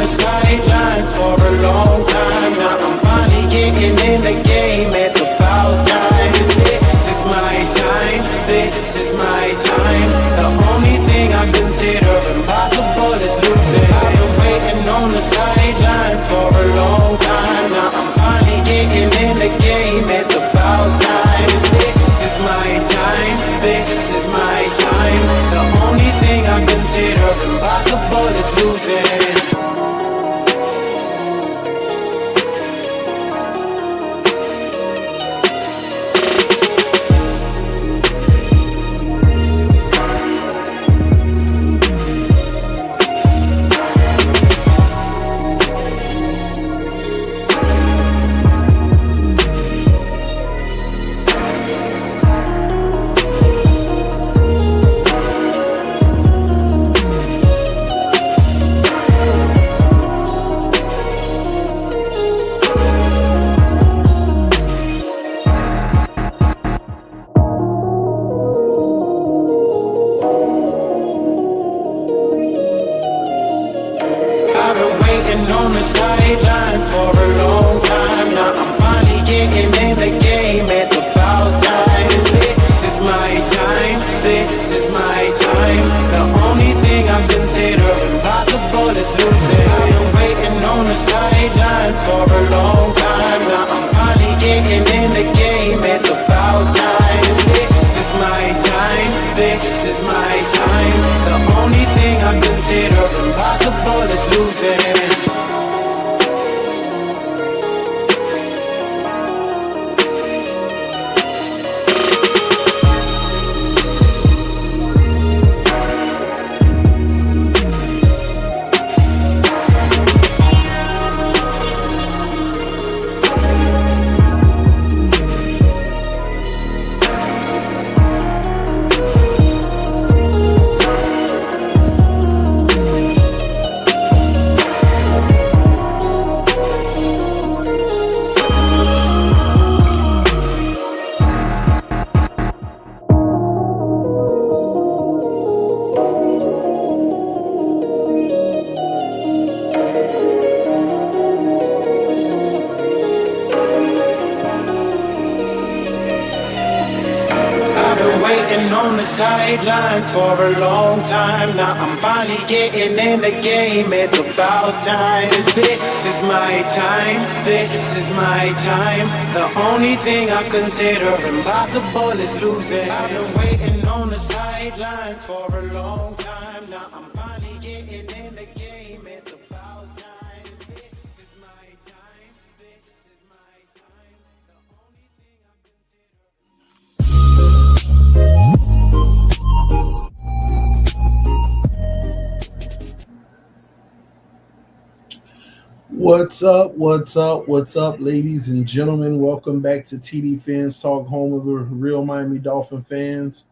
sidelines for a long time. Now I'm finally getting in the game. It's about time. This is my time. This is my time. The only thing I consider impossible is losing. I've been waiting on the sidelines for a long time. Now I'm finally getting in the game. It's about time. This is my time. This is my time. The only thing I consider impossible is losing. On the sidelines for a long time. Now I'm finally getting in the game. It's about time. This is my time. This is my time. The only thing I consider impossible is losing. I've been waiting on the sidelines for a long time. Now I'm finally getting in the game. It's about time. This is my time. This is my time. The only thing I consider impossible is losing. On the sidelines for a long time. Now I'm finally getting in the game. It's about time. This is my time. This is my time. The only thing I consider impossible is losing. I've been waiting on the sidelines for a long time. Now I'm finally getting in the game. It's about time. This is my time. This is my time. The only thing I What's up? What's up? What's up, ladies and gentlemen? Welcome back to tdphinstalk, home of the real Miami Dolphin fans.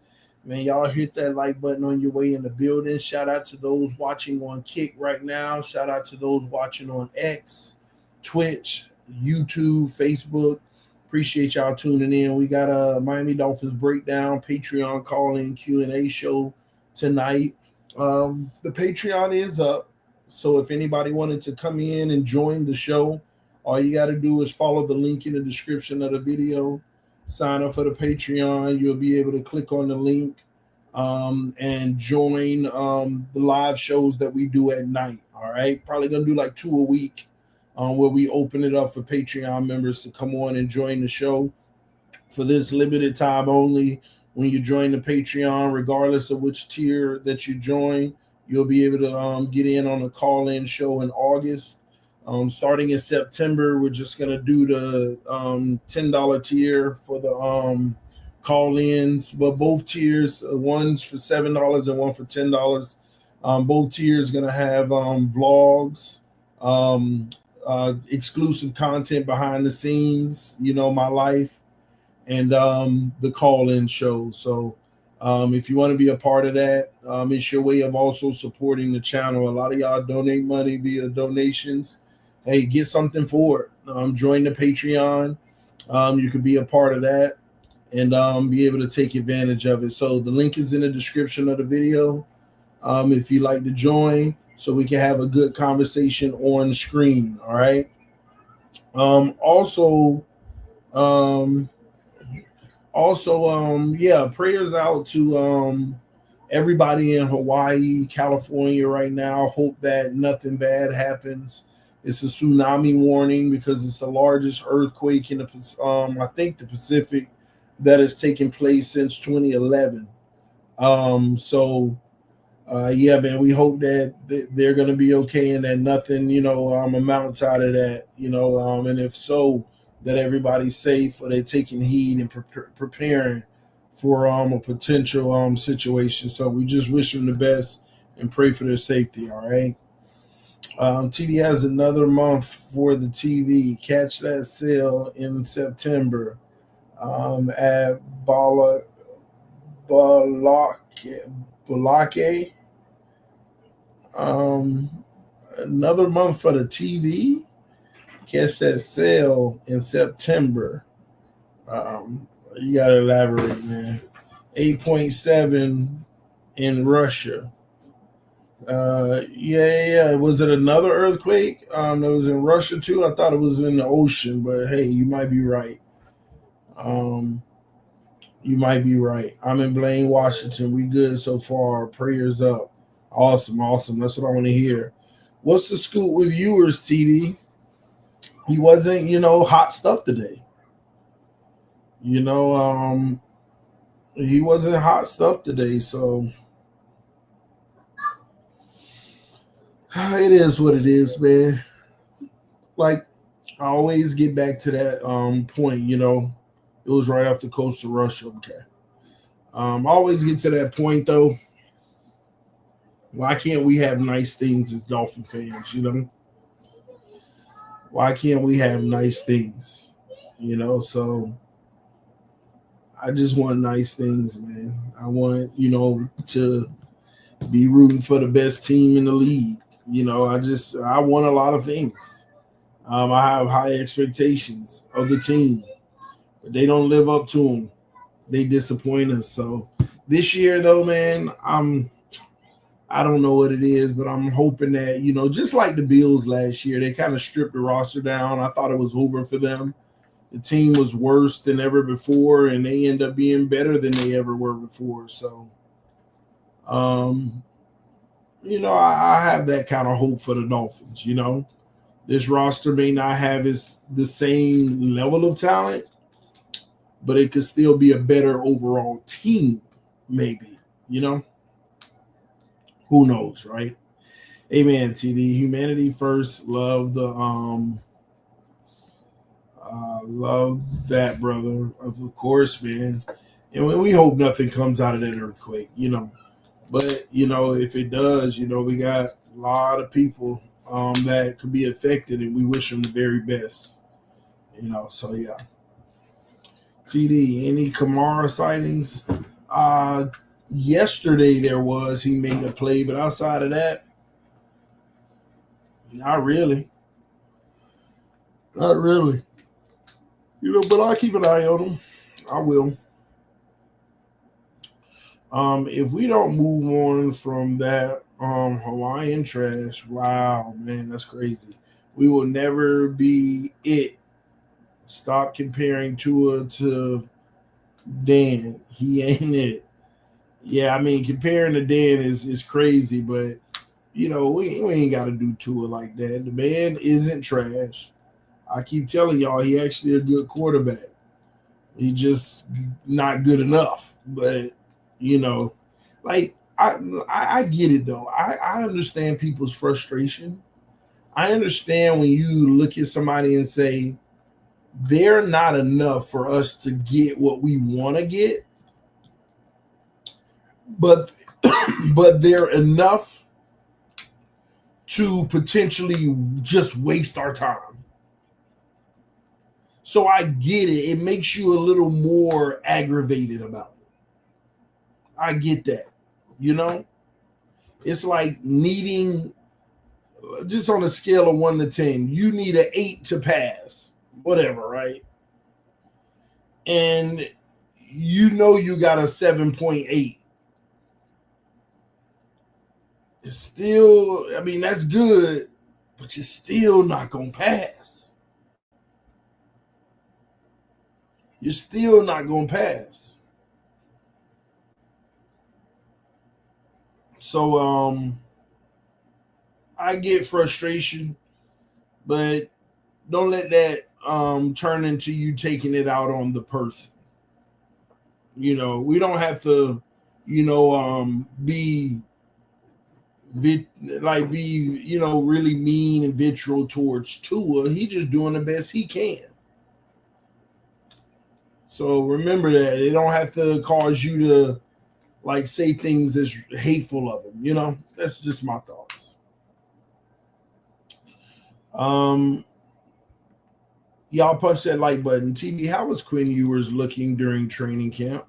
Man, y'all hit that like button on your way in the building. Shout out to those watching on Kick right now. Shout out to those watching on X, Twitch, YouTube, Facebook. Appreciate y'all tuning in. We got a Miami Dolphins breakdown, Patreon call-in Q&A show tonight. The Patreon is up. So if anybody wanted to come in and join the show, all you got to do is follow the link in the description of the video, sign up for the Patreon. You'll be able to click on the link and join the live shows that we do at night. All right. Probably going to do like 2 a week where we open it up for Patreon members to come on and join the show for this limited time only. When you join the Patreon, regardless of which tier that you join, you'll be able to get in on a call-in show in August. Starting in September, we're just going to do the $10 tier for the call-ins. But both tiers, one's for $7 and one for $10. Both tiers going to have vlogs, exclusive content behind the scenes, my life, and the call-in show. So if you want to be a part of that, it's your way of also supporting the channel. A lot of y'all donate money via donations. Hey, get something for it. Join the Patreon. You could be a part of that and be able to take advantage of it. So the link is in the description of the video. If you'd like to join, so we can have a good conversation on screen. All right. Also, um, yeah, prayers out to everybody in Hawaii, California right now. Hope that nothing bad happens. It's a tsunami warning because it's the largest earthquake in the I think the Pacific that has taken place since 2011. So yeah, man, we hope that they're going to be okay and that nothing, amounts out of that, and if so, that everybody's safe or they're taking heed and preparing for a potential situation. So we just wish them the best and pray for their safety. All right. TD has another month for the TV. Catch that sale in September at Balake. Another month for the TV. Catch that sale in September. You gotta elaborate, man. 8.7 in Russia. Yeah. Was it another earthquake? That was in Russia too. I thought it was in the ocean, but hey, you might be right. You might be right. I'm in Blaine, Washington. We good so far. Prayers up. Awesome. That's what I want to hear. What's the scoop with yours, TD? He wasn't, hot stuff today. He wasn't hot stuff today, so it is what it is, man. Like I always get back to that point, it was right off the coast of Russia. Okay. I always get to that point though. Why can't we have nice things as Dolphin fans, Why can't we have nice things? So I just want nice things, man. I want, to be rooting for the best team in the league. I want a lot of things. I have high expectations of the team, but they don't live up to them. They disappoint us. So this year, though, man, I don't know what it is, but I'm hoping that, just like the Bills last year, they kind of stripped the roster down. I thought it was over for them. The team was worse than ever before, and they end up being better than they ever were before. So, I have that kind of hope for the Dolphins. This roster may not have the same level of talent, but it could still be a better overall team, maybe. Who knows, right? Amen, TD. Humanity first. Love the love that, brother. Of course, man. And we hope nothing comes out of that earthquake, But if it does, we got a lot of people that could be affected, and we wish them the very best. So yeah. TD, any Kamara sightings? Yesterday there was. He made a play, but outside of that, not really. Not really. But I'll keep an eye on him. I will. If we don't move on from that Hawaiian trash, wow, man, that's crazy. We will never be it. Stop comparing Tua to Dan. He ain't it. Yeah, I mean, comparing to Dan is crazy, but we ain't got to do Tua like that. The man isn't trash. I keep telling y'all, he actually a good quarterback. He just not good enough. But like I get it though. I understand people's frustration. I understand when you look at somebody and say they're not enough for us to get what we want to get, but but they're enough to potentially just waste our time. So I get it. It makes you a little more aggravated about it. I get that. It's like needing, just on a scale of 1 to 10, you need an 8 to pass, whatever, right? And you got a 7.8. it's still, I mean, that's good, but you're still not going to pass. You're still not going to pass. So, I get frustration, but don't let that turn into you taking it out on the person. We don't have to, be really mean and vitriol towards Tua. He just doing the best he can. So remember that it don't have to cause you to say things that's hateful of him. That's just my thoughts. Y'all punch that like button. TD, how was Quinn Ewers looking during training camp?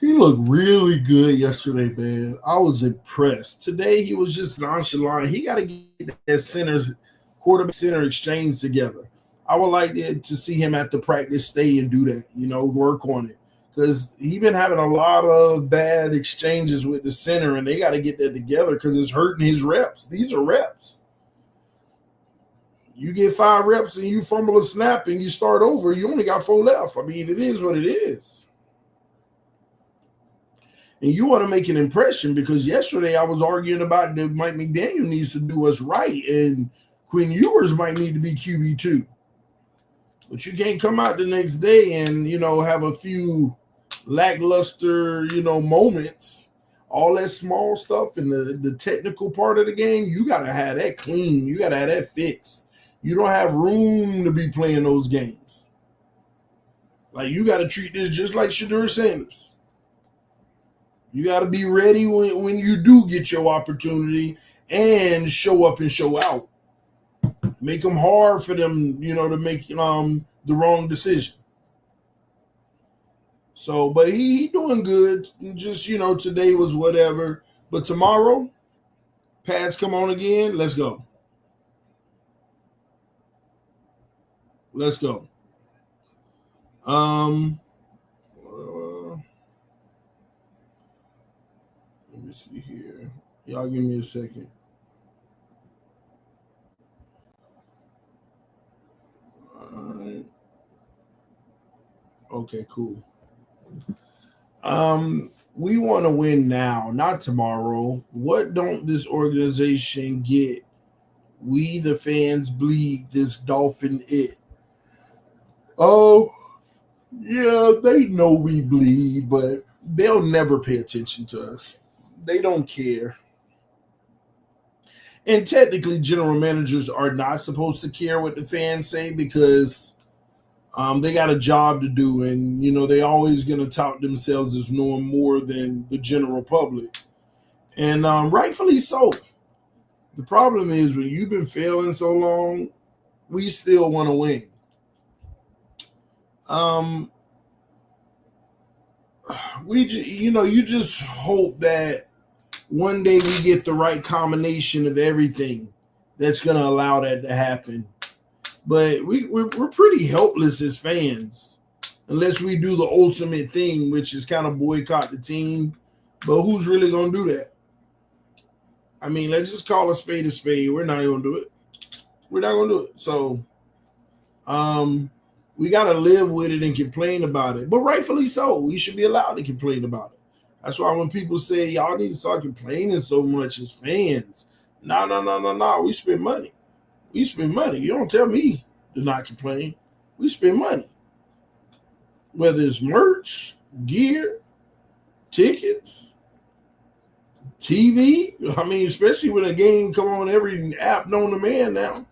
He looked really good yesterday, man. I was impressed. Today he was just nonchalant. He got to get that quarterback center exchange together. I would like to see him at the practice stay and do that, work on it. Because he's been having a lot of bad exchanges with the center, and they got to get that together because it's hurting his reps. These are reps. You get 5 reps and you fumble a snap and you start over, you only got 4 left. I mean, it is what it is. And you want to make an impression because yesterday I was arguing about that Mike McDaniel needs to do us right and Quinn Ewers might need to be QB2. But you can't come out the next day and, have a few lackluster, moments. All that small stuff and the technical part of the game, you got to have that clean. You got to have that fixed. You don't have room to be playing those games. You got to treat this just like Shedeur Sanders. You got to be ready when you do get your opportunity and show up and show out. Make them hard for them, to make the wrong decision. So, but he doing good. Just, today was whatever. But tomorrow, pads come on again. Let's go. Let's go. Let me see here. Y'all give me a second. All right. Okay, cool. We want to win now, not tomorrow. What don't this organization get? We, the fans, bleed this Dolphin it. Oh, yeah, they know we bleed, but they'll never pay attention to us. They don't care. And technically, general managers are not supposed to care what the fans say because they got a job to do, and they always going to tout themselves as knowing more than the general public, and rightfully so. The problem is when you've been failing so long, we still want to win. You just hope that one day we get the right combination of everything that's going to allow that to happen. But we're pretty helpless as fans unless we do the ultimate thing, which is kind of boycott the team. But who's really going to do that? I mean, let's just call a spade a spade. We're not going to do it. We're not going to do it. So we got to live with it and complain about it. But rightfully so. We should be allowed to complain about it. That's why when people say, y'all need to start complaining so much as fans. No. We spend money. We spend money. You don't tell me to not complain. We spend money. Whether it's merch, gear, tickets, TV. I mean, especially when a game come on every app known to man now.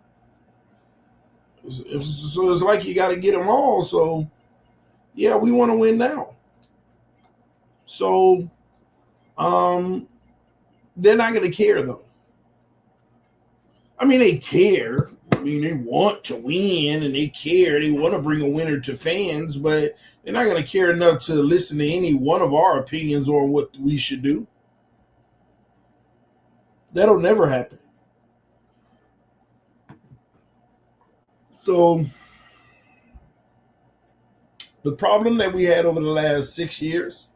So it's like you got to get them all. So, yeah, we want to win now. So, they're not going to care, though. I mean, they care. I mean, they want to win and they care. They want to bring a winner to fans, but they're not going to care enough to listen to any one of our opinions on what we should do. That'll never happen. So, the problem that we had over the last 6 years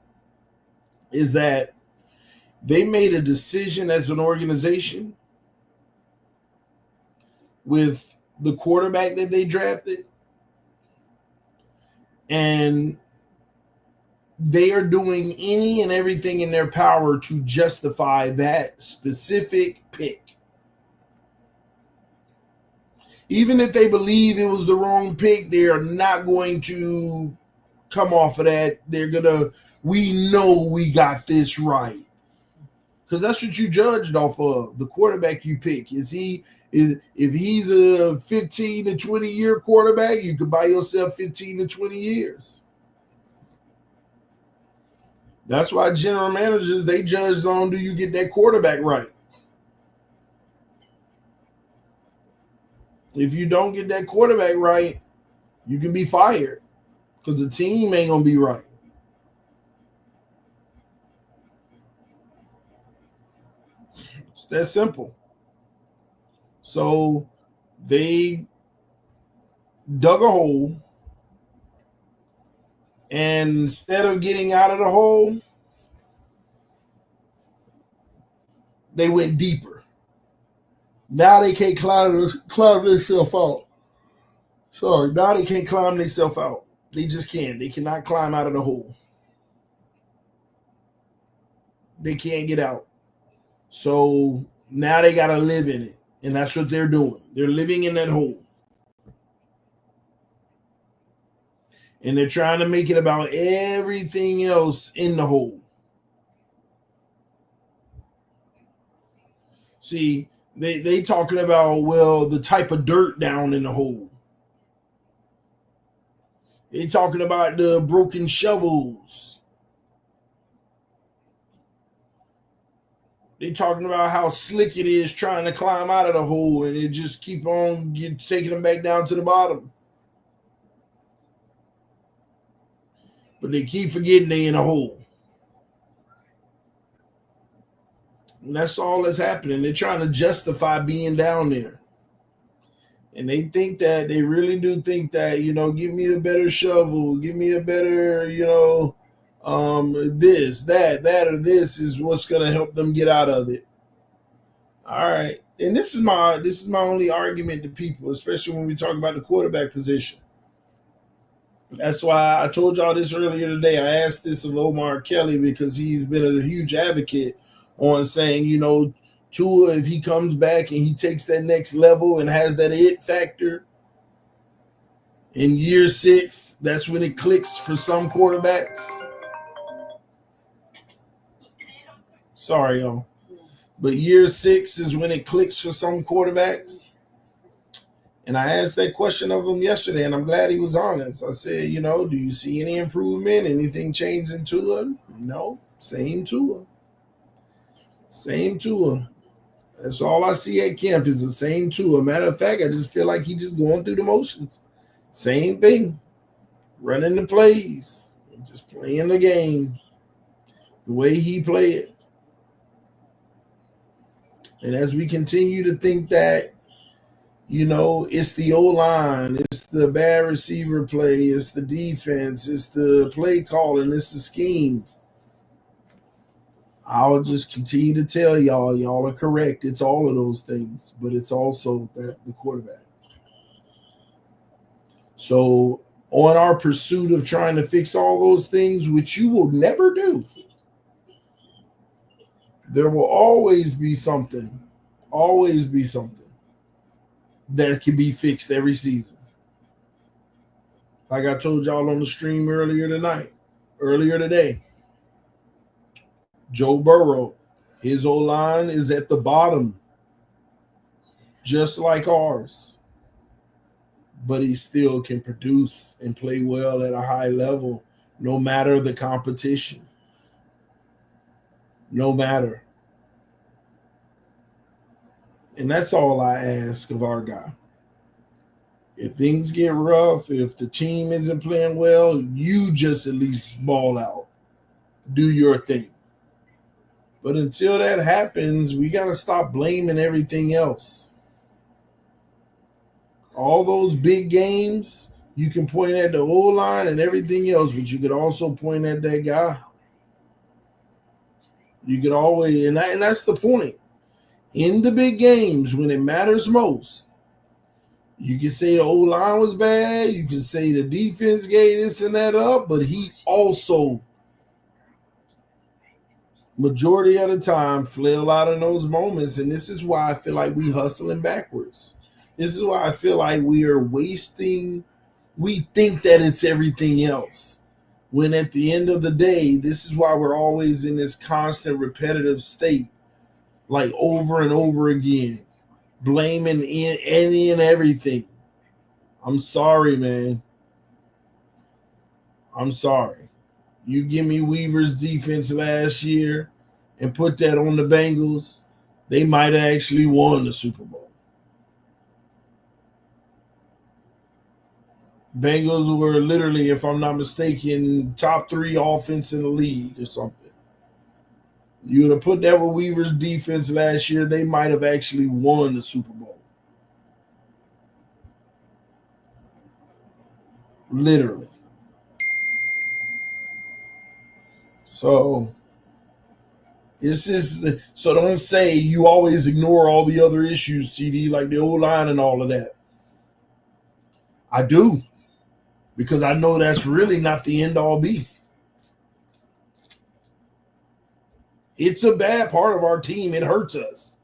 is that They made a decision as an organization with the quarterback that they drafted, and they are doing any and everything in their power to justify that specific pick. Even if they believe it was the wrong pick, they are not going to come off of that. They're going to, we know we got this right. Because that's what you judged off of, the quarterback you pick. If he's a 15 to 20 year quarterback, you could buy yourself 15 to 20 years. That's why general managers, they judge on, do you get that quarterback right? If you don't get that quarterback right, you can be fired because the team ain't going to be right. It's that simple. So they dug a hole, and instead of getting out of the hole, they went deeper. Now they can't climb themselves out. Sorry, now they can't climb themselves out. They just can't. They cannot climb out of the hole. They can't get out. So now they got to live in it. And that's what they're doing. They're living in that hole. And they're trying to make it about everything else in the hole. See, they talking about, well, the type of dirt down in the hole. They talking about the broken shovels. They talking about how slick it is trying to climb out of the hole, and it just keep on taking them back down to the bottom. But they keep forgetting they in a hole. And that's all that's happening. They're trying to justify being down there. And they think that, they really do think that, give me a better shovel, give me a better, this, that, or this is what's going to help them get out of it. All right. And this is my only argument to people, especially when we talk about the quarterback position. That's why I told y'all this earlier today. I asked this of Omar Kelly because he's been a huge advocate on saying, Tua, if he comes back and he takes that next level and has that it factor in year 6, that's when it clicks for some quarterbacks. Sorry, y'all. But year 6 is when it clicks for some quarterbacks. And I asked that question of him yesterday, and I'm glad he was honest. I said, do you see any improvement? Anything changing Tua? No, same Tua. Same Tua. That's all I see at camp is the same Tua. Matter of fact, I just feel like he's just going through the motions. Same thing. Running the plays. Just playing the game. The way he played it. And as we continue to think that, it's the O-line, it's the bad receiver play, it's the defense, it's the play calling, it's the scheme, I'll just continue to tell y'all are correct. It's all of those things, but it's also the quarterback. So on our pursuit of trying to fix all those things, which you will never do, there will always be something that can be fixed every season. Like I told y'all on the stream earlier today, Joe Burrow, his O-line is at the bottom, just like ours. But he still can produce and play well at a high level, no matter the competition. No matter. And that's all I ask of our guy. If things get rough, if the team isn't playing well, you just at least ball out. Do your thing. But until that happens, we got to stop blaming everything else. All those big games, you can point at the O-line and everything else, but you could also point at that guy. You can always, and that's the point. In the big games, when it matters most, you can say the O-line was bad. You can say the defense gave this and that up, but he also, majority of the time, flail out in those moments. And this is why I feel like we hustling backwards. This is why I feel like we are wasting. We think that it's everything else. When at the end of the day, this is why we're always in this constant repetitive state, like over and over again, blaming any and everything. I'm sorry, man. I'm sorry. You give me Weaver's defense last year and put that on the Bengals, they might have actually won the Super Bowl. Bengals were literally, if I'm not mistaken, top 3 offense in the league or something. You would have put that with Weaver's defense last year, they might have actually won the Super Bowl. Literally. So don't say you always ignore all the other issues, CD, like the O-line and all of that. I do, because I know that's really not the end-all be. It's a bad part of our team. It hurts us.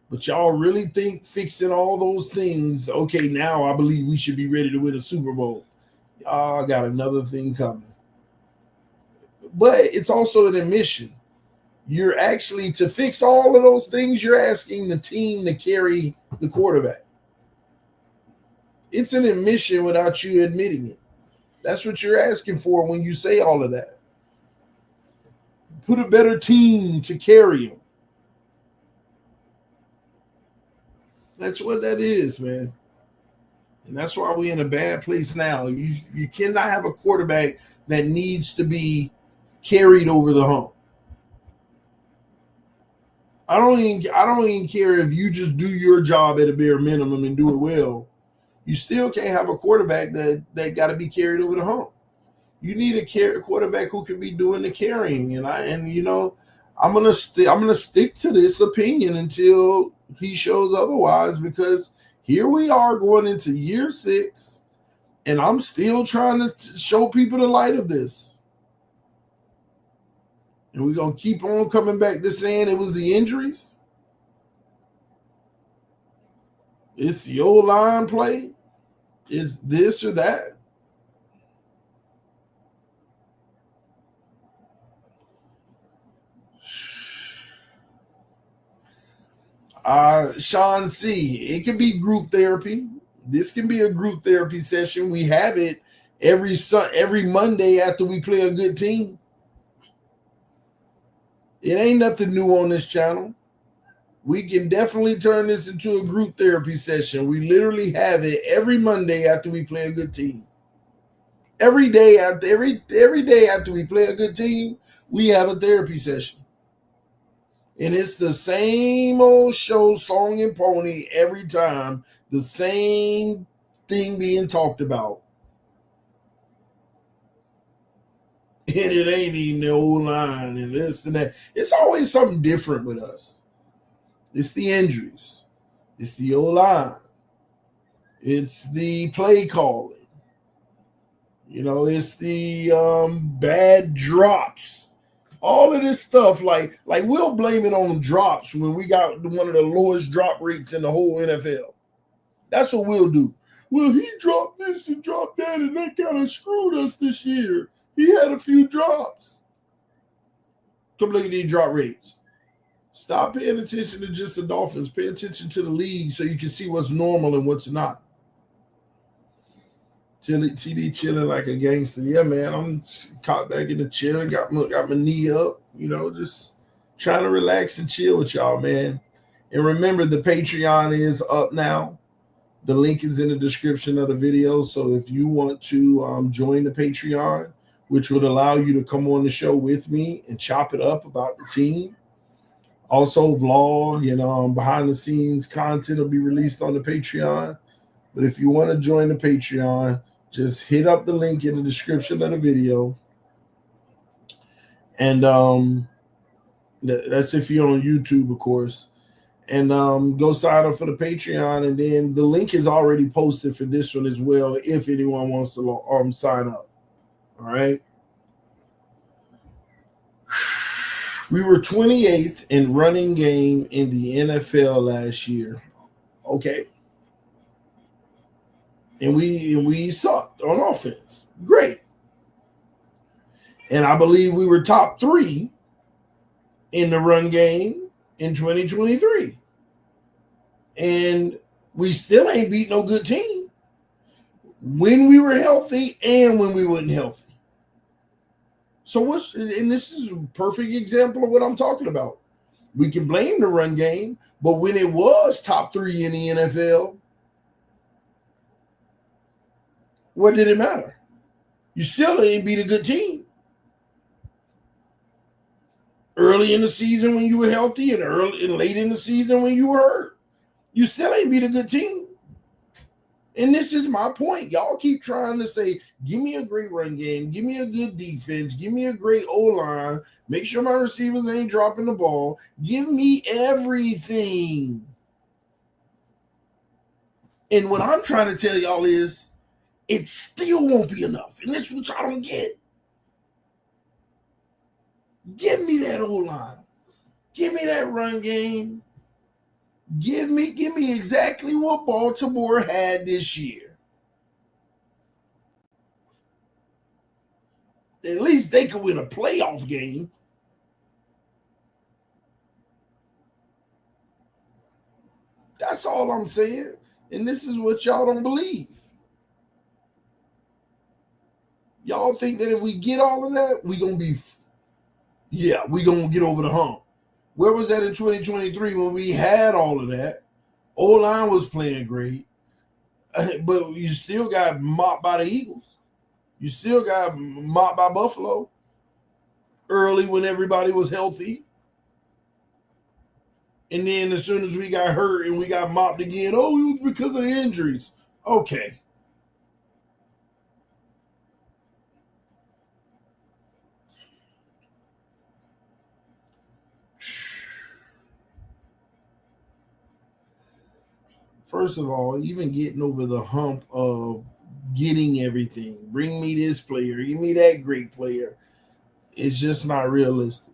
But y'all really think fixing all those things, okay, now I believe we should be ready to win a Super Bowl. Y'all got another thing coming. But it's also an admission. You're actually, to fix all of those things, you're asking the team to carry the quarterback. It's an admission without you admitting it. That's what you're asking for when you say all of that. Put a better team to carry him. That's what that is, man. And that's why we're in a bad place now. You cannot have a quarterback that needs to be carried over the hump. I don't even care if you just do your job at a bare minimum and do it well. You still can't have a quarterback that got to be carried over the hump. You need a quarterback who can be doing the carrying, and I'm gonna stick to this opinion until he shows otherwise, because here we are going into year 6, and I'm still trying to show people the light of this. And we're going to keep on coming back to saying it was the injuries. It's the O-line play. It's this or that. Sean C., it can be group therapy. This can be a group therapy session. We have it every Monday after we play a good team. It ain't nothing new on this channel. We can definitely turn this into a group therapy session. We literally have it every Monday after we play a good team. Every day after we play a good team, we have a therapy session. And it's the same old show, song and pony every time. The same thing being talked about. And it ain't even the old line and this and that. It's always something different with us. It's the injuries. It's the O-line. It's the play calling. It's the bad drops. All of this stuff, like we'll blame it on drops when we got one of the lowest drop rates in the whole NFL. That's what we'll do. Well, he dropped this and dropped that, and that kind of screwed us this year. He had a few drops. Come look at these drop rates. Stop paying attention to just the Dolphins. Pay attention to the league so you can see what's normal and what's not. TD chilling like a gangster. Yeah, man, I'm caught back in the chair. Got my knee up, just trying to relax and chill with y'all, man. And remember, the Patreon is up now. The link is in the description of the video. So if you want to join the Patreon, which would allow you to come on the show with me and chop it up about the team. Also, vlog and behind-the-scenes content will be released on the Patreon. But if you want to join the Patreon, just hit up the link in the description of the video. And That's if you're on YouTube, of course. And go sign up for the Patreon, and then the link is already posted for this one as well if anyone wants to sign up. All right. We were 28th in running game in the NFL last year. Okay. And we sucked on offense. Great. And I believe we were top 3 in the run game in 2023. And we still ain't beat no good team when we were healthy and when we wasn't healthy. So and this is a perfect example of what I'm talking about. We can blame the run game, but when it was top 3 in the NFL, what did it matter? You still ain't beat a good team. Early in the season when you were healthy and early and late in the season when you were hurt, you still ain't beat a good team. And this is my point. Y'all keep trying to say, give me a great run game, give me a good defense, give me a great O-line, make sure my receivers ain't dropping the ball, give me everything. And what I'm trying to tell y'all is, it still won't be enough. And this is what y'all don't get. Give me that O-line. Give me that run game. Give me exactly what Baltimore had this year. At least they could win a playoff game. That's all I'm saying. And this is what y'all don't believe. Y'all think that if we get all of that, we're going to get over the hump. Where was that in 2023 when we had all of that? O-line was playing great, but you still got mopped by the Eagles. You still got mopped by Buffalo early when everybody was healthy. And then as soon as we got hurt and we got mopped again, it was because of the injuries. Okay. First of all, even getting over the hump of getting everything, bring me this player, give me that great player, it's just not realistic.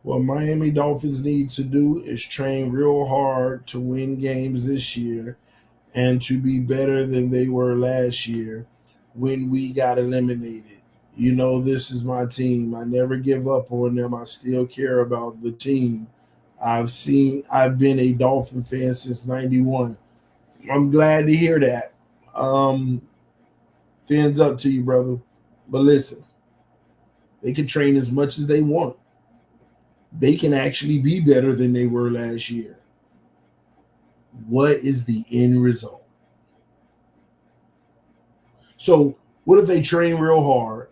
What Miami Dolphins need to do is train real hard to win games this year and to be better than they were last year when we got eliminated. You know, this is my team. I never give up on them. I still care about the team. I've been a Dolphin fan since 91. I'm glad to hear that. Fins up to you, brother. But listen, they can train as much as they want. They can actually be better than they were last year. What is the end result? So what if they train real hard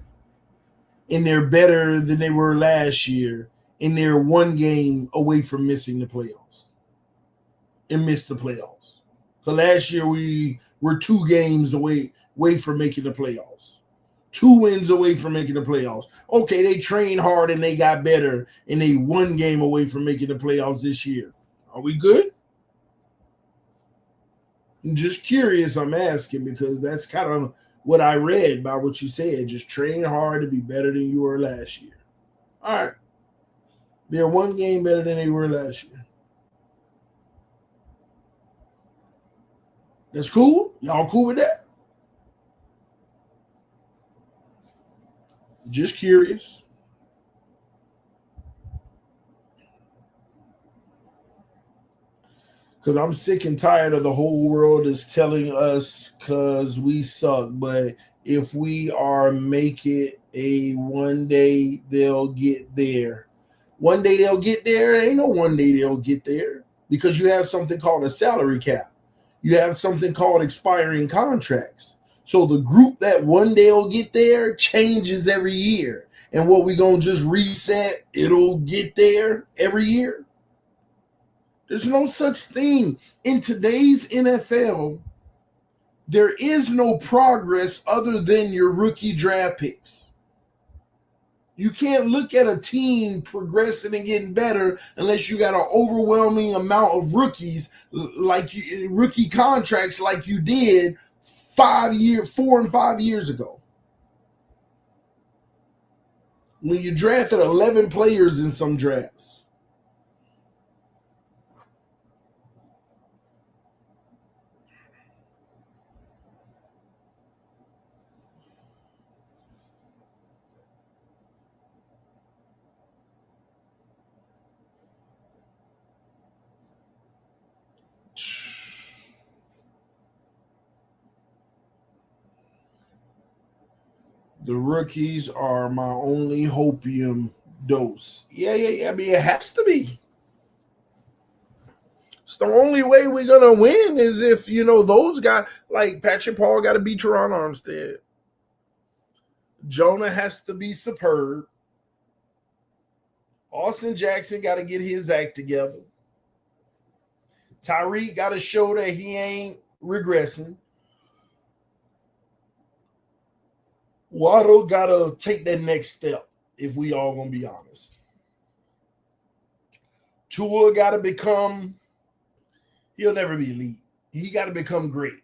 and they're better than they were last year and they're one game away from missing the playoffs and miss the playoffs? So last year we were 2 games away from making the playoffs. 2 wins away from making the playoffs. Okay, they trained hard and they got better and they 1 game away from making the playoffs this year. Are we good? I'm just curious, I'm asking, because that's kind of what I read by what you said. Just train hard to be better than you were last year. All right. They're 1 game better than they were last year. That's cool? Y'all cool with that? Just curious. Because I'm sick and tired of the whole world is telling us because we suck. But if we are make it one day they'll get there. One day they'll get there. Ain't no one day they'll get there because you have something called a salary cap. You have something called expiring contracts. So the group that one day will get there changes every year. And what we going to just reset, it'll get there every year? There's no such thing. In today's NFL, there is no progress other than your rookie draft picks. You can't look at a team progressing and getting better unless you got an overwhelming amount of rookies, rookie contracts like you did 4 and 5 years ago. When you drafted 11 players in some drafts. The rookies are my only hopium dose. Yeah. I mean, it has to be. It's the only way we're gonna win is if those guys like Patrick Paul got to be Teron Armstead. Jonah has to be superb. Austin Jackson got to get his act together. Tyreek got to show that he ain't regressing. Waddle got to take that next step, if we all going to be honest. Tua got to become, he'll never be elite. He got to become great.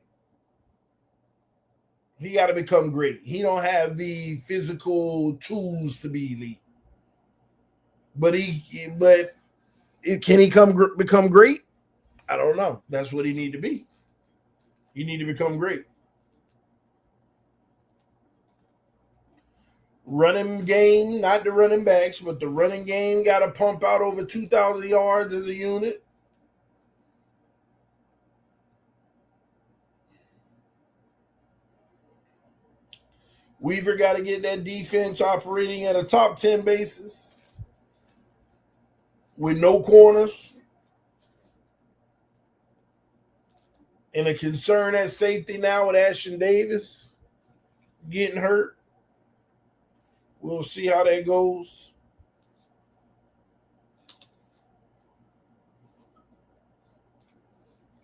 He got to become great. He don't have the physical tools to be elite. But can he become great? I don't know. That's what he need to be. He need to become great. Running game, not the running backs, but the running game got to pump out over 2,000 yards as a unit. Weaver got to get that defense operating at a top 10 basis with no corners. And a concern at safety now with Ashton Davis getting hurt. We'll see how that goes.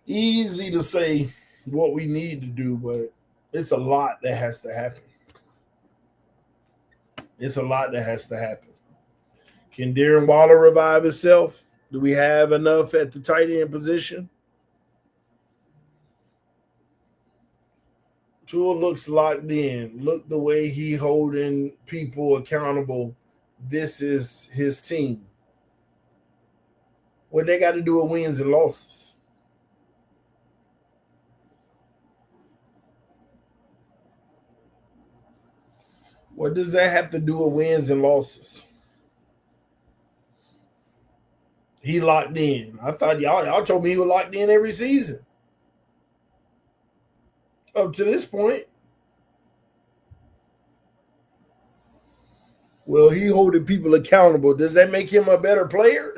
Easy to say what we need to do, but it's a lot that has to happen. It's a lot that has to happen. Can Darren Waller revive himself? Do we have enough at the tight end position? Tua looks locked in. Look the way he holding people accountable. This is his team. What they got to do with wins and losses? What does that have to do with wins and losses? He locked in. I thought y'all told me he was locked in every season. Up to this point. Well, he holding people accountable. Does that make him a better player?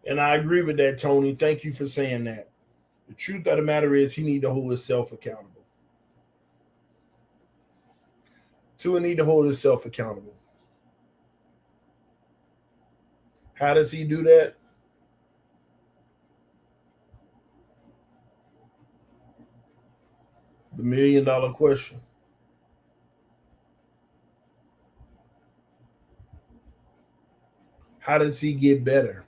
And I agree with that, Tony. Thank you for saying that. The truth of the matter is he need to hold himself accountable. Tua need to hold himself accountable. How does he do that? The $1 million question. How does he get better?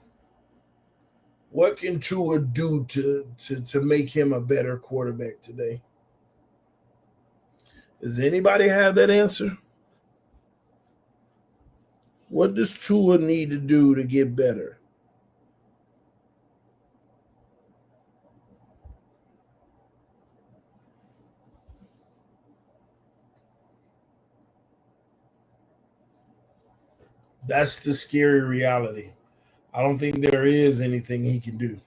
What can Tua do to make him a better quarterback today? Does anybody have that answer? What does Tua need to do to get better? That's the scary reality. I don't think there is anything he can do.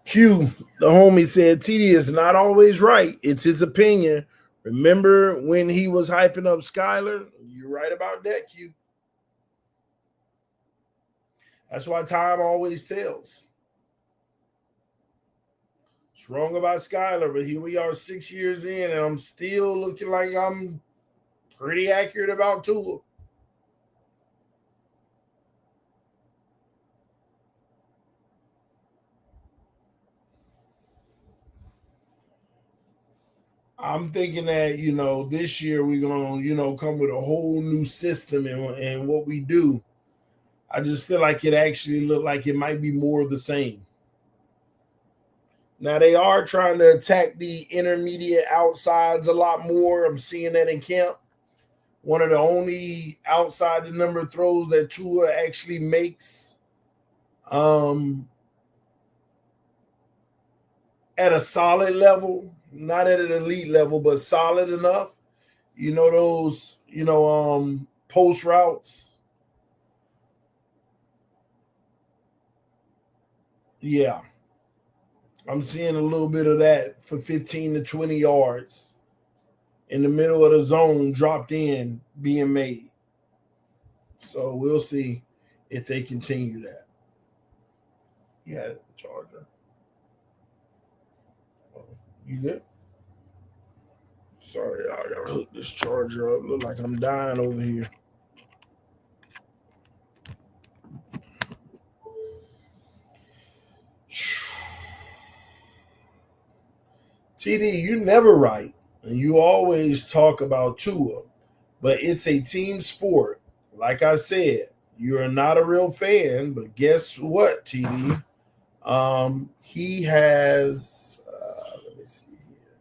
Q, the homie said, TD is not always right. It's his opinion. Remember when he was hyping up Skyler? You're right about that, Q. That's why time always tells. It's wrong about Skyler, but here we are 6 years in, and I'm still looking like I'm pretty accurate about Tua. I'm thinking that, this year we're going to, come with a whole new system and what we do. I just feel like it actually looked like it might be more of the same. Now, they are trying to attack the intermediate outsides a lot more. I'm seeing that in camp. One of the only outside the number throws that Tua actually makes at a solid level, not at an elite level, but solid enough. Those, post routes. Yeah. I'm seeing a little bit of that for 15 to 20 yards in the middle of the zone dropped in being made. So we'll see if they continue that. Yeah, charger. You good? Sorry, I gotta hook this charger up. Look like I'm dying over here. TD, you never right, and you always talk about Tua, but it's a team sport. Like I said, you're not a real fan, but guess what, TD? He has. Let me see here.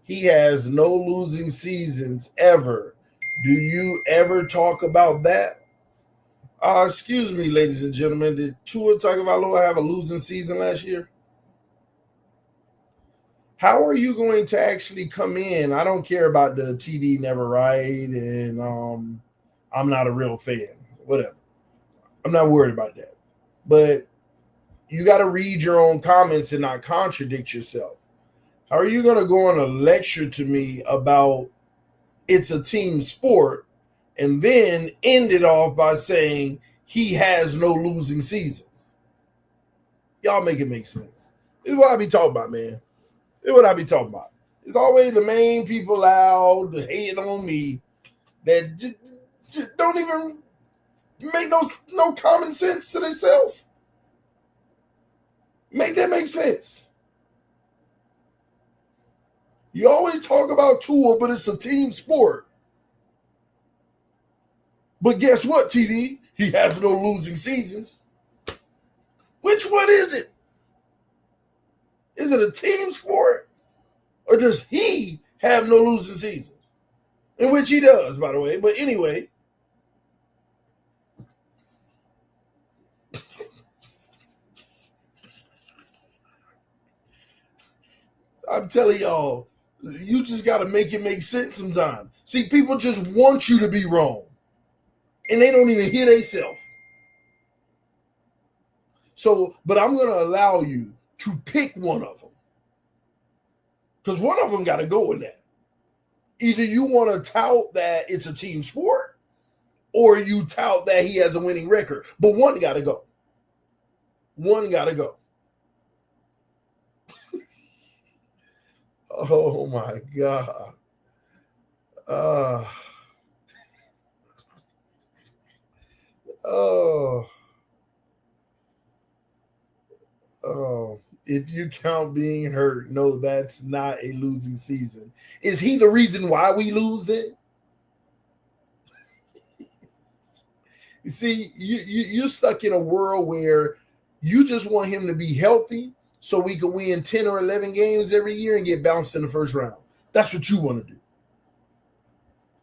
He has no losing seasons ever. Do you ever talk about that? Excuse me, ladies and gentlemen. Did Tua Tagovailoa have a losing season last year? How are you going to actually come in? I don't care about the TD never right, and I'm not a real fan. Whatever. I'm not worried about that. But you got to read your own comments and not contradict yourself. How are you going to go on a lecture to me about it's a team sport and then end it off by saying he has no losing seasons? Y'all make it make sense. This is what I be talking about, man. This is what I be talking about. It's always the main people out hating on me that just don't even make no common sense to themselves. Make that make sense. You always talk about Tua, but it's a team sport. But guess what, TD? He has no losing seasons. Which one is it? Is it a team sport? Or does he have no losing seasons? In which he does, by the way. But anyway. I'm telling y'all, you just got to make it make sense sometimes. See, people just want you to be wrong. And they don't even hear themselves. So, but I'm going to allow you to pick one of them. Because one of them got to go in that. Either you want to tout that it's a team sport, or you tout that he has a winning record. But one got to go. One got to go. Oh, my God. If you count being hurt, no, that's not a losing season. Is he the reason why we lose then? You see, you're stuck in a world where you just want him to be healthy so we can win 10 or 11 games every year and get bounced in the first round. That's what you want to do.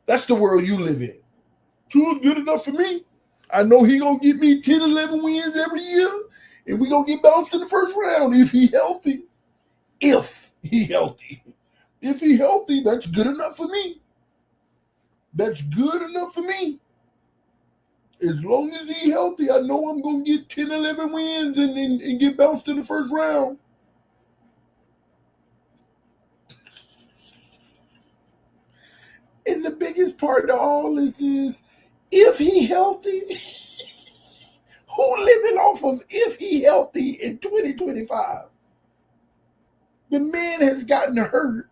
That's the world you live in. Tua's good enough for me. I know he going to get me 10, 11 wins every year, and we going to get bounced in the first round if he healthy. If he healthy. If he healthy, that's good enough for me. That's good enough for me. As long as he healthy, I know I'm going to get 10, 11 wins and get bounced in the first round. And the biggest part of all this is, if he healthy, who living off of if he healthy in 2025? The man has gotten hurt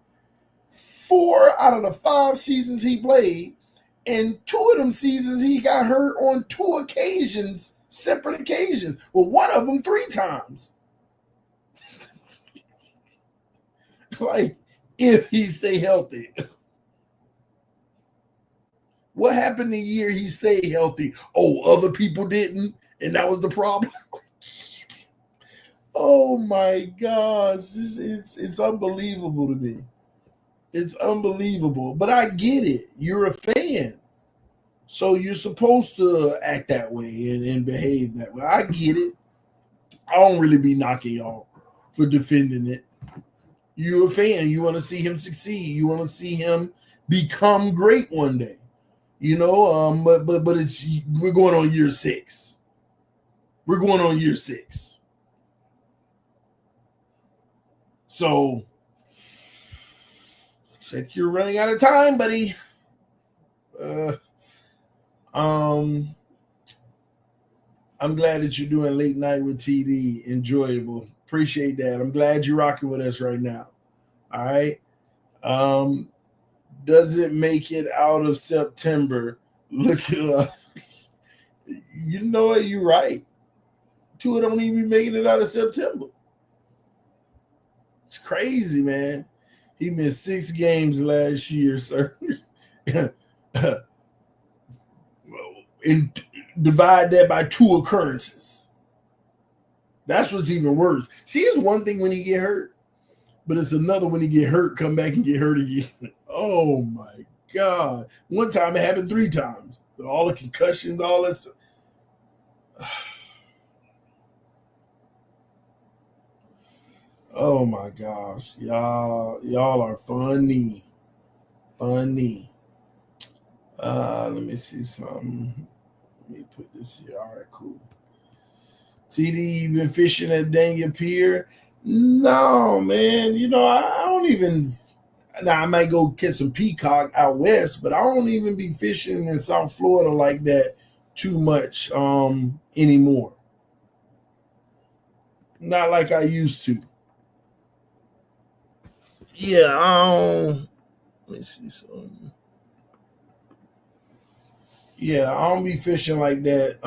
4 out of the 5 seasons he played, and 2 of them seasons he got hurt on 2 occasions, separate occasions. Well, one of them 3 times. Like, if he stay healthy. What happened the year he stayed healthy? Oh, other people didn't, and that was the problem. Oh my gosh, it's unbelievable to me. It's unbelievable, but I get it. You're a fan, so you're supposed to act that way and behave that way. I get it. I don't really be knocking y'all for defending it. You're a fan. You want to see him succeed. You want to see him become great one day. But we're going on year 6. We're going on year 6. So, looks like you're running out of time, buddy. I'm glad that you're doing late night with TD. Enjoyable. Appreciate that. I'm glad you're rocking with us right now. All right. Does it make it out of September? Look it up. You know what? You're right. 2 of them don't even be making it out of September. It's crazy, man. He missed 6 games last year, sir. And divide that by 2 occurrences. That's what's even worse. See, it's one thing when he get hurt, but it's another when he get hurt, come back and get hurt again. Oh my God. One time it happened 3 times. All the concussions, all that stuff. Oh my gosh. Y'all are funny. Funny. Let me see something. Let me put this here. All right, cool. TD, you been fishing at Dania Pier? No, man. I don't even. Now I might go catch some peacock out west, but I don't even be fishing in South Florida like that too much anymore. Not like I used to. Yeah, let me see something. Yeah, I don't be fishing like that.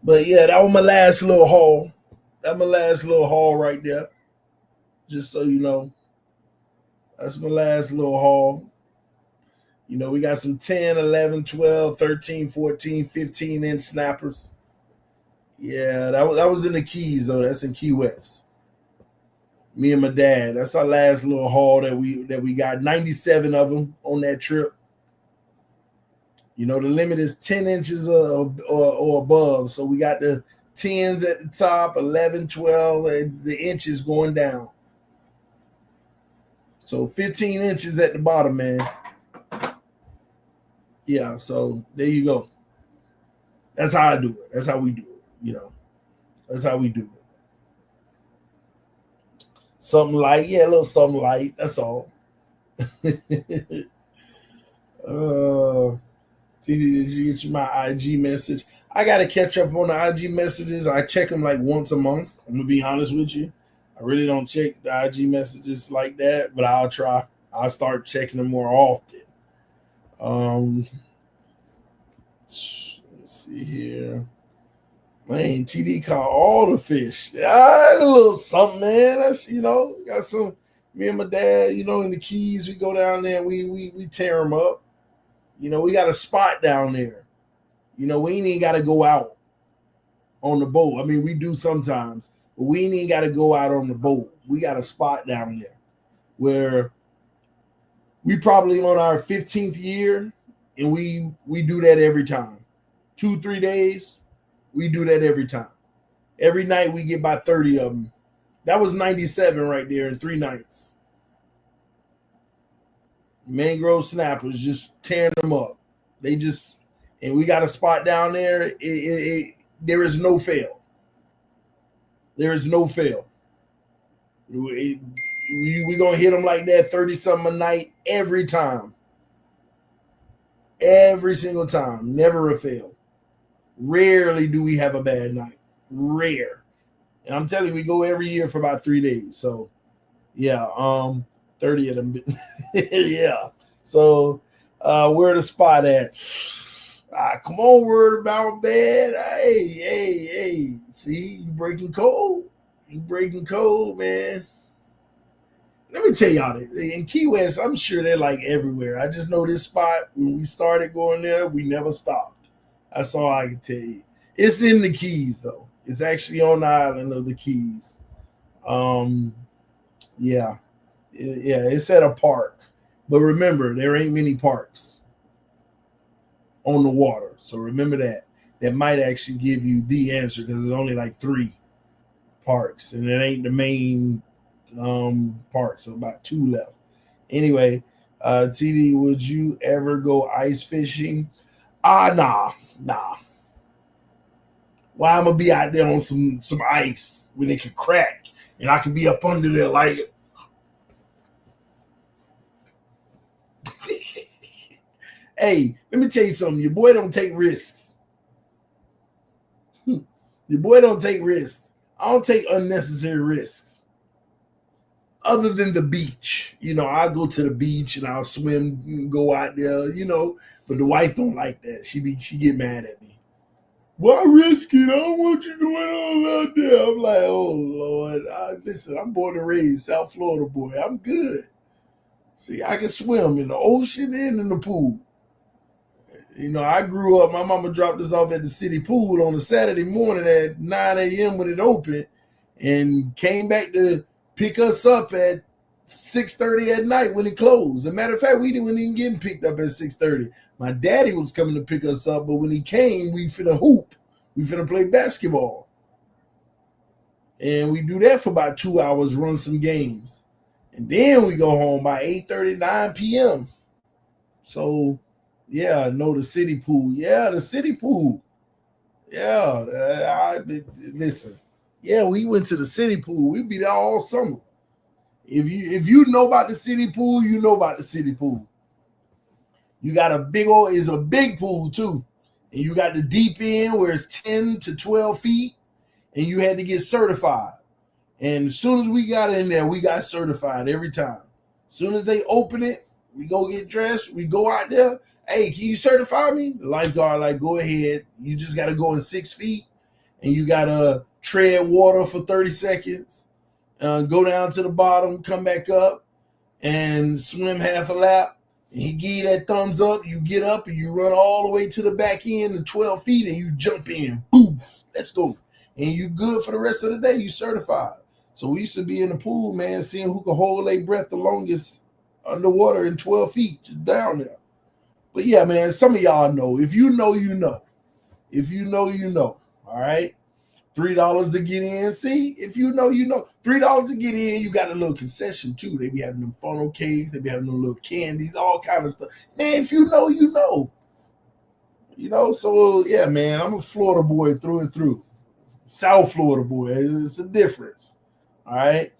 But yeah, that was my last little haul. That's my last little haul right there. Just so you know. That's my last little haul. We got some 10, 11, 12, 13, 14, 15 inch snappers. Yeah, that was in the Keys though. That's in Key West. Me and my dad. That's our last little haul that we got. 97 of them on that trip. The limit is 10 inches or above. So we got the 10s at the top, 11, 12, and the inches going down. So 15 inches at the bottom, man. Yeah, so there you go. That's how I do it. That's how we do it. That's how we do it. Something light. Yeah, a little something light. That's all. TD, did you get my IG message? I got to catch up on the IG messages. I check them like once a month. I'm going to be honest with you. I really don't check the IG messages like that, but I'll try. I'll start checking them more often. Let's see here. Man, TD caught all the fish. A little something, man. That's, got some, me and my dad, in the Keys, we go down there and we tear them up. We got a spot down there. We ain't even got to go out on the boat. I mean, we do sometimes, but we ain't even got to go out on the boat. We got a spot down there where we probably on our 15th year, and we do that every time. 2-3 days, we do that every time. Every night we get about 30 of them. That was 97 right there in 3 nights. Mangrove snappers, just tearing them up. And we got a spot down there. There is no fail. There is no fail. we gonna hit them like that 30-something a night every time. Every single time. Never a fail. Rarely do we have a bad night. Rare. And I'm telling you, we go every year for about 3 days. So yeah, 30 of them. Yeah. So where the spot at? Come on, word about bad. Hey. See, you breaking code. You breaking code, man. Let me tell y'all this. In Key West, I'm sure they're like everywhere. I just know this spot, when we started going there, we never stopped. That's all I can tell you. It's in the Keys, though. It's actually on the island of the Keys. Yeah, it's at a park. But remember, there ain't many parks on the water. So remember that. That might actually give you the answer because there's only like 3 parks. And it ain't the main park. So about 2 left. Anyway, TD, would you ever go ice fishing? Nah. Why I'm gonna be out there on some ice when it could crack and I can be up under there like Hey, let me tell you something. Your boy don't take risks. Your boy don't take risks. I don't take unnecessary risks. Other than the beach. I go to the beach and I'll swim, go out there, but the wife don't like that. She get mad at me. Why risk it? I don't want you going all out there. I'm like, oh, Lord. Listen, I'm born and raised South Florida boy. I'm good. See, I can swim in the ocean and in the pool. I grew up, my mama dropped us off at the city pool on a Saturday morning at 9 a.m. when it opened and came back to pick us up at 6:30 at night when it closed. As a matter of fact, we didn't even get picked up at 6:30. My daddy was coming to pick us up, but when he came, we finna hoop. We finna play basketball. And we do that for about 2 hours, run some games. And then we go home by 8:30, 9 p.m. So, yeah, no, the city pool. Yeah, the city pool. Yeah, listen. Yeah, we went to the city pool. We be there all summer. If you know about the city pool, you know about the city pool. You got it's a big pool too. And you got the deep end where it's 10 to 12 feet and you had to get certified. And as soon as we got in there, we got certified every time. As soon as they open it, we go get dressed, we go out there. Hey, can you certify me? The lifeguard like, go ahead. You just got to go in 6 feet and you got to tread water for 30 seconds. Go down to the bottom, come back up, and swim half a lap. And he give you that thumbs up. You get up and you run all the way to the back end to 12 feet and you jump in. Boom, let's go. And you good for the rest of the day. You certified. So we used to be in the pool, man, seeing who could hold their breath the longest underwater in 12 feet, just down there. But yeah, man, some of y'all know. If you know, you know. If you know, you know. All right? $3 to get in. See, if you know, you know. $3 to get in, you got a little concession too. They be having them funnel cakes, they be having them little candies, all kind of stuff. Man, if you know, you know. So yeah, man, I'm a Florida boy through and through. South Florida boy. It's a difference. All right.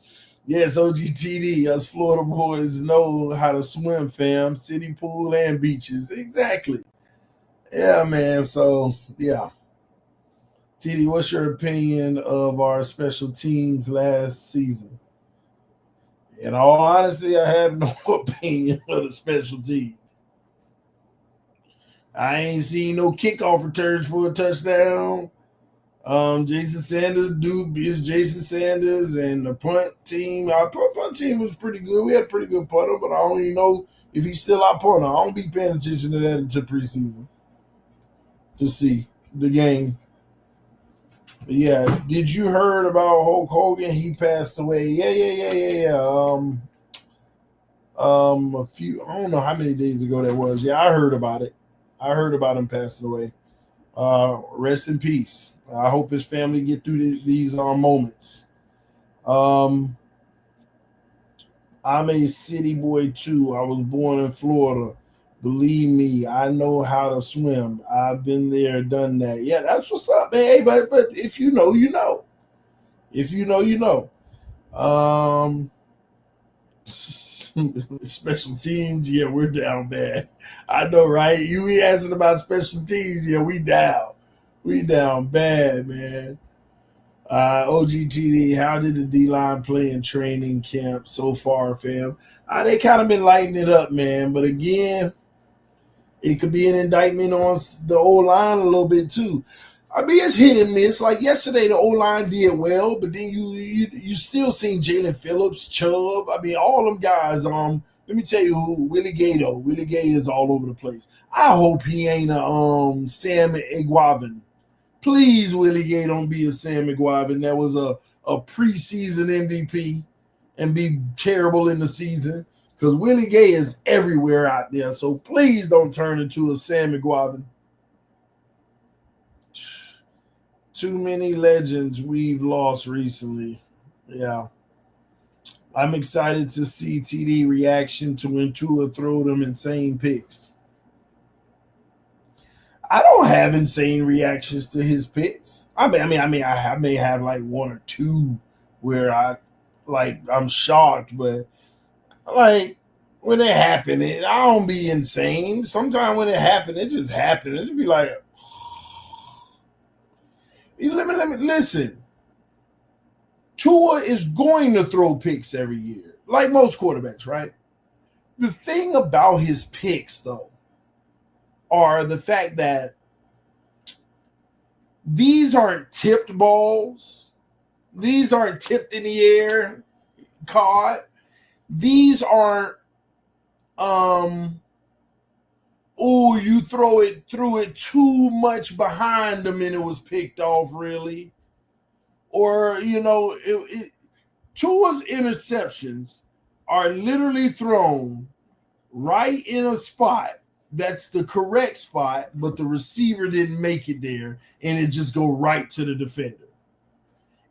Yes, OGTD, us Florida boys know how to swim, fam. City pool and beaches. Exactly. Yeah, man. So yeah. TD, what's your opinion of our special teams last season? In all honesty, I have no opinion of the special team. I ain't seen no kickoff returns for a touchdown. Jason Sanders is Jason Sanders, and the punt team. Our punt team was pretty good. We had a pretty good punter, but I don't even know if he's still our punter. I don't be paying attention to that until preseason to see the game. But yeah, did you heard about Hulk Hogan? He passed away. Yeah. A few, I don't know how many days ago that was. Yeah, I heard about it. I heard about him passing away. Rest in peace. I hope his family get through these moments. I'm a city boy too. I was born in Florida. Believe me, I know how to swim. I've been there, done that. Yeah, that's what's up, man. Hey, but if you know, you know. If you know, you know. Special teams, yeah, we're down bad. I know, right? You be asking about special teams, yeah, we down. We down bad, man. OGTD, how did the D line play in training camp so far, fam? They kind of been lighting it up, man. But again, it could be an indictment on the O line a little bit too. I mean, it's hit and miss. Like yesterday, the O line did well, but then you still seen Jalen Phillips, Chubb. I mean, all them guys. Let me tell you who Willie Gay though. Willie Gay is all over the place. I hope he ain't a Sam Iguavin. Please, Willie Gay, don't be a Sam Iguavin. That was a preseason MVP and be terrible in the season. Because Willie Gay is everywhere out there. So please don't turn into a Sam Iguavin. Too many legends we've lost recently. Yeah. I'm excited to see TD reaction to when Tua throw them insane picks. I don't have insane reactions to his picks. I may have like one or two where I'm shocked, but like when it happened, I don't be insane. Sometimes when it happened, it just happened. It'd be like, let me listen. Tua is going to throw picks every year, like most quarterbacks, right? The thing about his picks, though, are the fact that these aren't tipped balls. These aren't tipped in the air, caught. These aren't, you threw it too much behind them and it was picked off, really. Or, Tua's interceptions are literally thrown right in a spot that's the correct spot, but the receiver didn't make it there, and it just go right to the defender.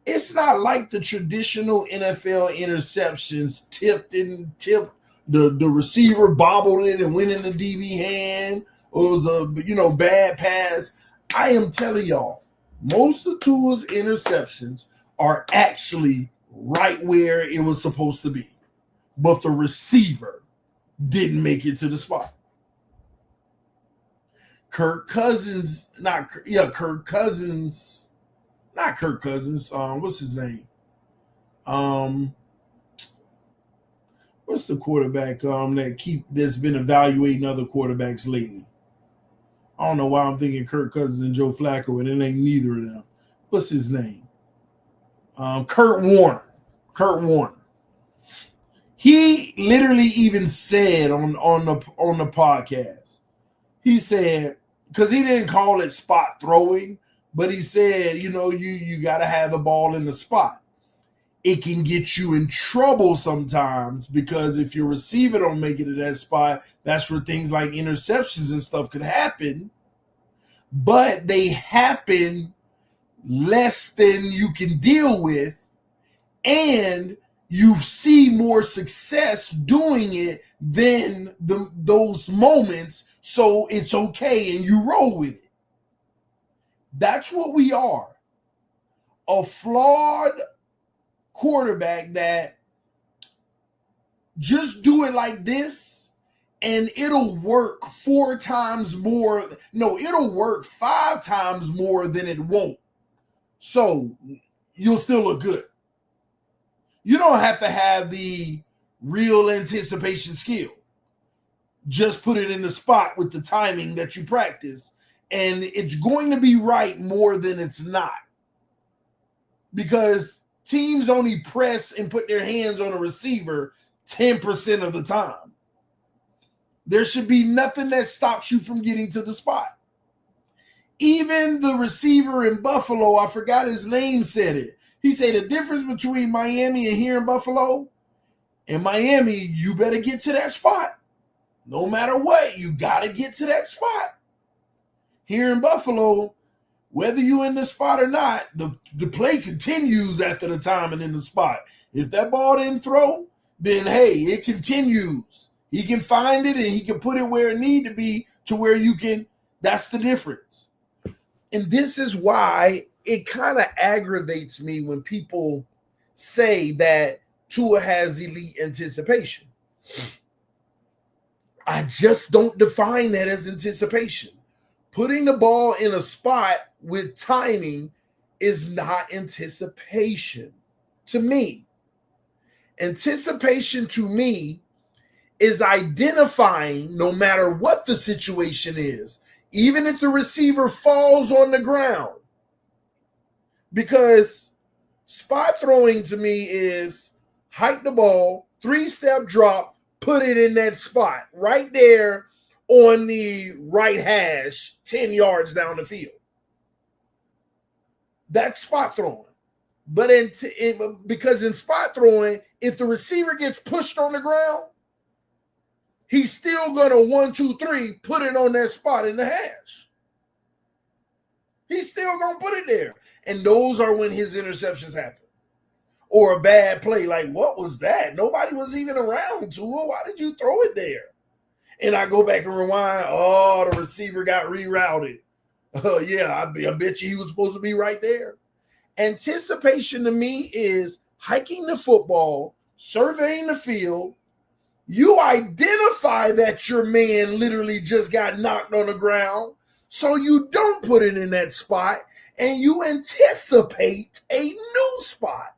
It's not like the traditional NFL interceptions tipped, the receiver bobbled it and went in the DB hand, or it was a bad pass. I am telling y'all, most of Tua's interceptions are actually right where it was supposed to be, but the receiver didn't make it to the spot. Kirk Cousins. What's his name? What's the quarterback that's been evaluating other quarterbacks lately? I don't know why I'm thinking Kirk Cousins and Joe Flacco, and it ain't neither of them. What's his name? Kurt Warner. He literally even said on the podcast, he said, because he didn't call it spot throwing, but he said, you got to have the ball in the spot. It can get you in trouble sometimes because if your receiver don't make it to that spot, that's where things like interceptions and stuff could happen. But they happen less than you can deal with, and you see more success doing it than those moments, so it's okay and you roll with it. That's what we are. A flawed quarterback that just do it like this and it'll work 4 times more. No, it'll work 5 times more than it won't. So you'll still look good. You don't have to have the real anticipation skill. Just put it in the spot with the timing that you practice, and it's going to be right more than it's not. Because teams only press and put their hands on a receiver 10% of the time. There should be nothing that stops you from getting to the spot. Even the receiver in Buffalo, I forgot his name, said it. He said the difference between Miami and here in Buffalo, in Miami, you better get to that spot. No matter what, you got to get to that spot. Here in Buffalo, whether you in the spot or not, the play continues after the time and in the spot. If that ball didn't throw, then hey, it continues. He can find it and he can put it where it need to be to where you can. That's the difference. And this is why it kind of aggravates me when people say that Tua has elite anticipation. I just don't define that as anticipation. Putting the ball in a spot with timing is not anticipation to me. Anticipation to me is identifying, no matter what the situation is, even if the receiver falls on the ground. Because spot throwing to me is hike the ball, 3-step drop, put it in that spot right there on the right hash, 10 yards down the field. That's spot throwing. But because in spot throwing, if the receiver gets pushed on the ground, he's still going to 1, 2, 3 put it on that spot in the hash. He's still going to put it there. And those are when his interceptions happen. Or a bad play, like, what was that? Nobody was even around, Tua. Why did you throw it there? And I go back and rewind. Oh, the receiver got rerouted. Oh, yeah, I bet you he was supposed to be right there. Anticipation to me is hiking the football, surveying the field. You identify that your man literally just got knocked on the ground, so you don't put it in that spot, and you anticipate a new spot.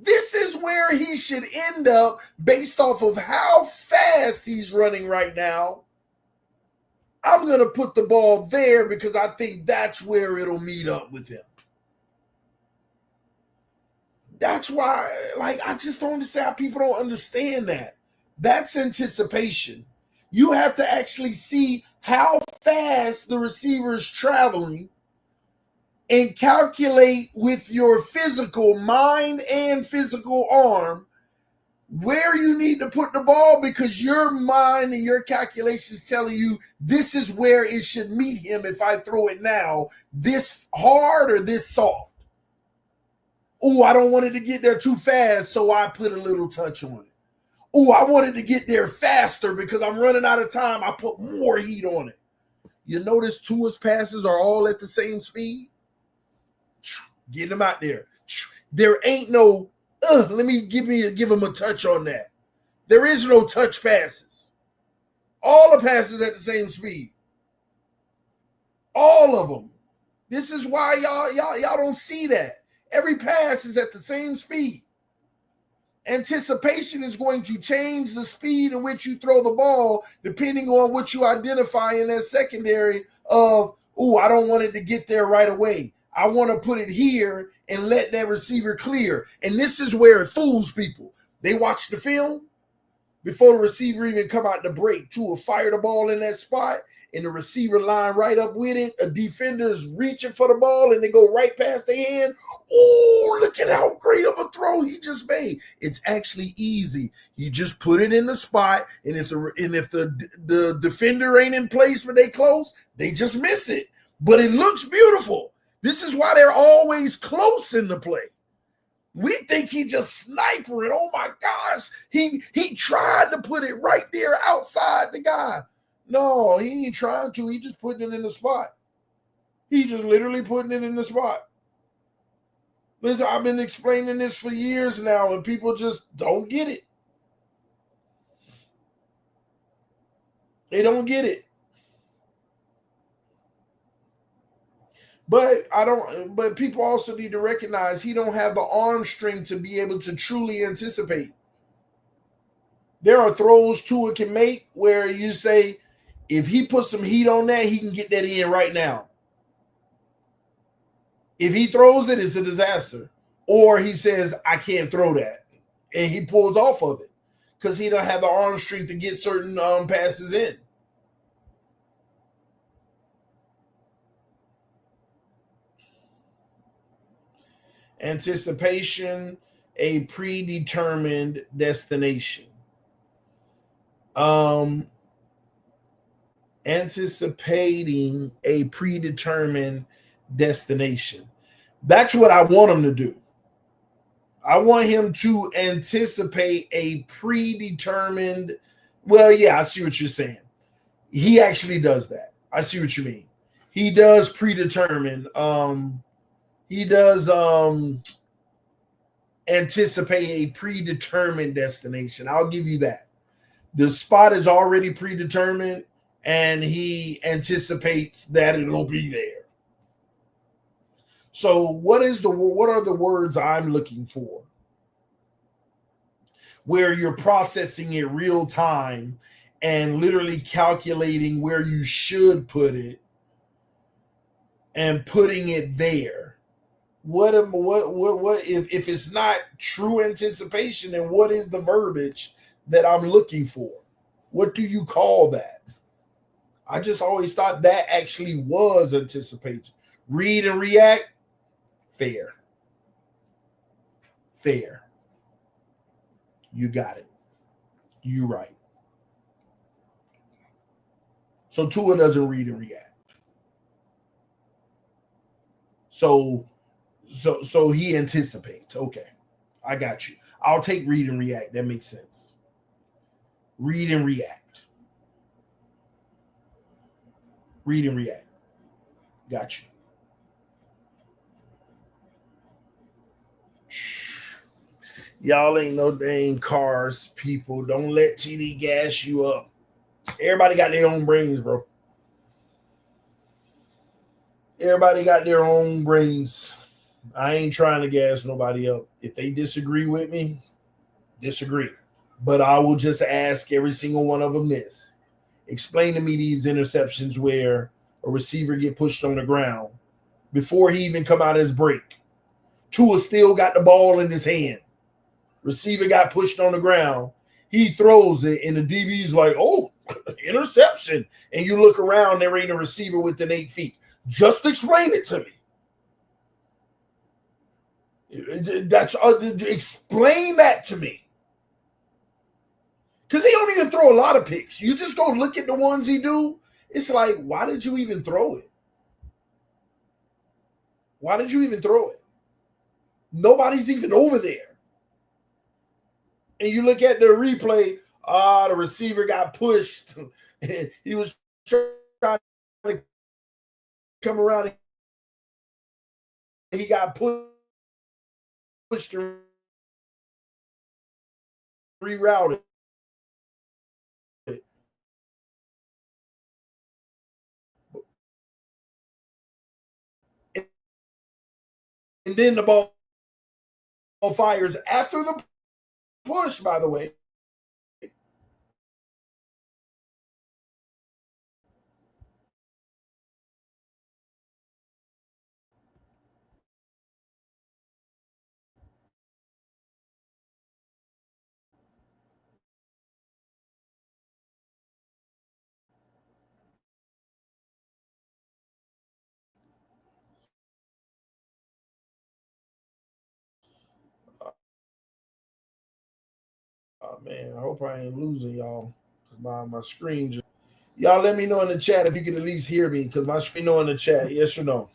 This is where he should end up based off of how fast he's running right now. I'm going to put the ball there because I think that's where it'll meet up with him. That's why, I just don't understand how people don't understand that. That's anticipation. You have to actually see how fast the receiver is traveling and calculate with your physical mind and physical arm where you need to put the ball, because your mind and your calculations telling you this is where it should meet him if I throw it now, this hard or this soft. Oh, I don't want it to get there too fast, so I put a little touch on it. Oh, I wanted to get there faster because I'm running out of time. I put more heat on it. You notice Tua's passes are all at the same speed? Get them out there. There ain't no, let me give him a touch on that. There is no touch passes. All the passes at the same speed. All of them. This is why y'all don't see that. Every pass is at the same speed. Anticipation is going to change the speed in which you throw the ball depending on what you identify in that secondary of, I don't want it to get there right away. I want to put it here and let that receiver clear. And this is where it fools people. They watch the film before the receiver even come out the break. Tua fire the ball in that spot, and the receiver line right up with it. A defender's reaching for the ball, and they go right past their hand. Oh, look at how great of a throw he just made. It's actually easy. You just put it in the spot, and if the defender ain't in place when they close, they just miss it. But it looks beautiful. This is why they're always close in the play. We think he just snipering. Oh my gosh, he tried to put it right there outside the guy. No, he ain't trying to. He just putting it in the spot. He just literally putting it in the spot. Listen, I've been explaining this for years now, and people just don't get it. They don't get it. But people also need to recognize he don't have the arm strength to be able to truly anticipate. There are throws Tua can make where you say, if he puts some heat on that, he can get that in right now. If he throws it, it's a disaster. Or he says, I can't throw that. And he pulls off of it because he don't have the arm strength to get certain passes in. Anticipation, a predetermined destination. Anticipating a predetermined destination. That's what I want him to do. I want him to anticipate a predetermined. Well, yeah, I see what you're saying. He actually does that. I see what you mean. He does predetermine. He does anticipate a predetermined destination. I'll give you that. The spot is already predetermined, and he anticipates that it'll be there. So what are the words I'm looking for? Where you're processing it real time and literally calculating where you should put it and putting it there. What if it's not true anticipation, then what is the verbiage that I'm looking for? What do you call that? I just always thought that actually was anticipation. Read and react, fair. Fair. You got it. You right. So Tua doesn't read and react. So he anticipates. Okay. I got you. I'll take read and react. That makes sense. Read and react. Read and react. Got you. Y'all ain't no dang cars, people. Don't let TD gas you up. Everybody got their own brains, bro. Everybody got their own brains. I ain't trying to gas nobody up. If they disagree with me, disagree. But I will just ask every single one of them this. Explain to me these interceptions where a receiver get pushed on the ground before he even come out of his break. Tua still got the ball in his hand. Receiver got pushed on the ground. He throws it, and the DB's like, oh, interception. And you look around, there ain't a receiver within 8 feet. Just explain it to me. That's explain that to me. Because he don't even throw a lot of picks. You just go look at the ones he do. It's like, why did you even throw it? Why did you even throw it? Nobody's even over there. And you look at the replay, the receiver got pushed. He was trying to come around. And he got pushed and rerouted. And then the ball fires after the push, by the way. Oh, man, I hope I ain't losing y'all. Because my screen just... Y'all let me know in the chat if you can at least hear me. Because my screen know in the chat. Yes or no?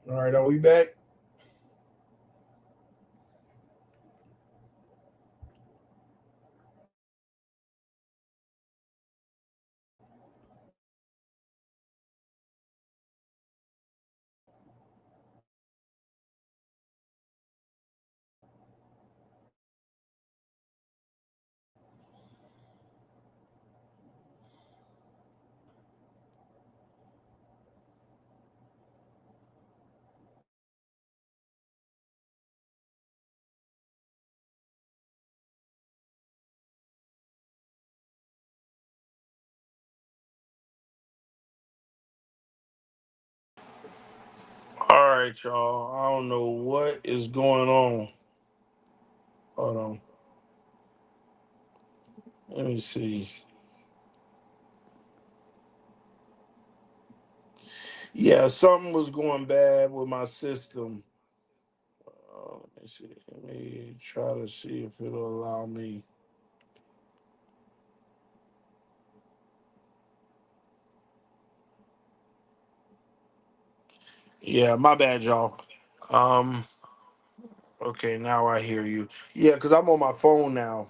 All right, are we back? All right, y'all. I don't know what is going on. Hold on. Let me see. Yeah, something was going bad with my system. Let me see. Let me try to see if it'll allow me. Yeah, my bad, y'all. Um, Okay, now I hear you. Yeah, because I'm on my phone now,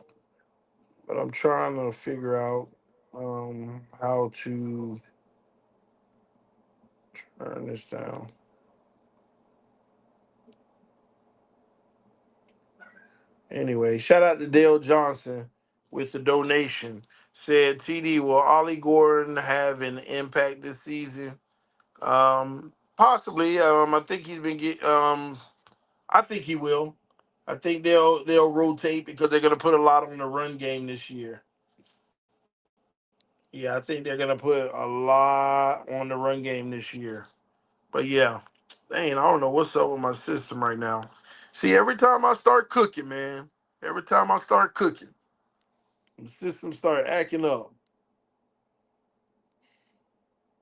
but I'm trying to figure out how to turn this down. Anyway, shout out to Dale Johnson with the donation. Said TD, will Ollie Gordon have an impact this season? Possibly. I think he's been get. I think he will. I think they'll rotate because they're gonna put a lot on the run game this year. Yeah, I think they're gonna put a lot on the run game this year. But yeah, dang, I don't know what's up with my system right now. See, every time I start cooking, man, every time I start cooking, the system start acting up.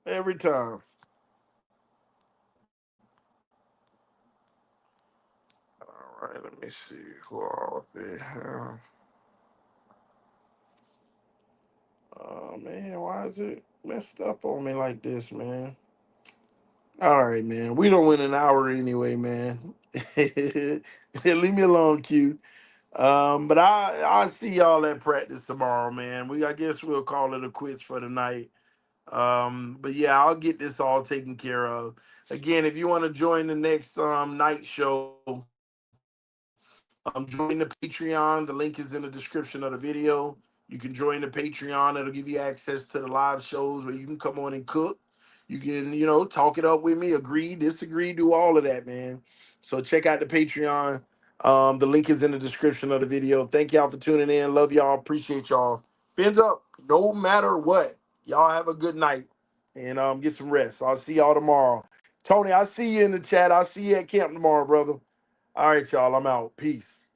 Every time. All right, let me see who all up there. Oh man, why is it messed up on me like this, man? All right, man. We don't win an hour anyway, man. Leave me alone, Q. But I see y'all at practice tomorrow, man. I guess we'll call it a quits for the night. But yeah, I'll get this all taken care of. Again, if you want to join the next night show, join the Patreon. The link is in the description of the video. You can join the Patreon. It'll give you access to the live shows where you can come on and cook. You can, talk it up with me, agree, disagree, do all of that, man. So check out the Patreon. The link is in the description of the video. Thank y'all for tuning in. Love y'all. Appreciate y'all. Fins up, no matter what. Y'all have a good night and get some rest. I'll see y'all tomorrow. Tony, I see you in the chat. I'll see you at camp tomorrow, brother. All right, y'all. I'm out. Peace.